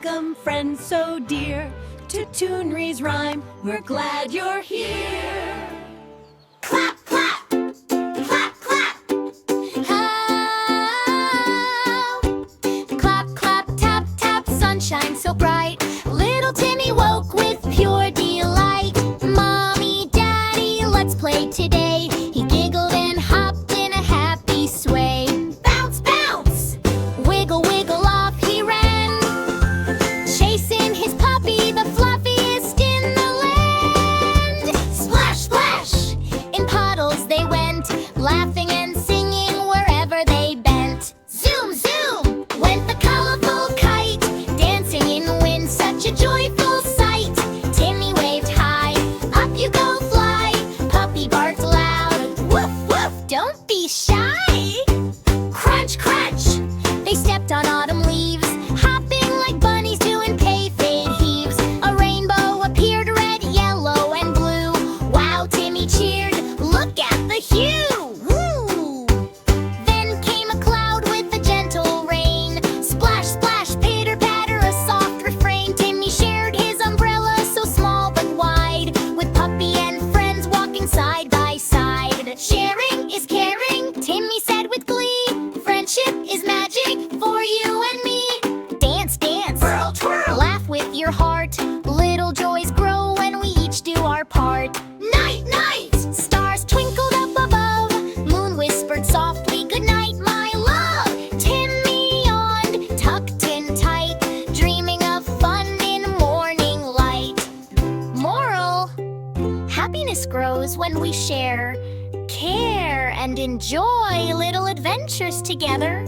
Welcome, friends so dear, to Toonriesrhymes. We're glad you're here. Clap, clap! Clap, clap! Oh, clap, clap, tap, tap, sunshine so bright. Little Timmy woke with pure delight. Mommy, Daddy, let's play today. He giggled and hopped in a happy sway. Bounce, bounce! Wiggle, wiggle, off he ran, chasing his puppy, the fluffiest in the land. Splash, splash! In puddles they went, laughing and singing wherever they bent. Zoom, zoom! Went the colorful kite, dancing in wind, such a joyful sight. Timmy waved high, up you go fly. Puppy barked loud, woof, woof, don't be shy. Crunch, crunch! They stepped on autumn leaves, hopping like bunnies doing pay-fade heaves. A rainbow appeared, red, yellow, and blue. Wow, Timmy cheered, look at the hue! Woo! Then came a cloud with a gentle rain. Splash, splash, pitter, patter, a soft refrain. Timmy shared his umbrella, so small but wide, with puppy and friends walking side by side. Sharing is caring, Timmy said with glee. Friendship is magic for you and me. Dance, dance, Twirl, twirl! laugh with your heart. Little joys grow when we each do our part. Night, night! Stars twinkled up above, moon whispered softly, good night, my love. Timmy yawned, tucked in tight, dreaming of fun in morning light. Moral: happiness grows when we share, care, and enjoy little adventures together.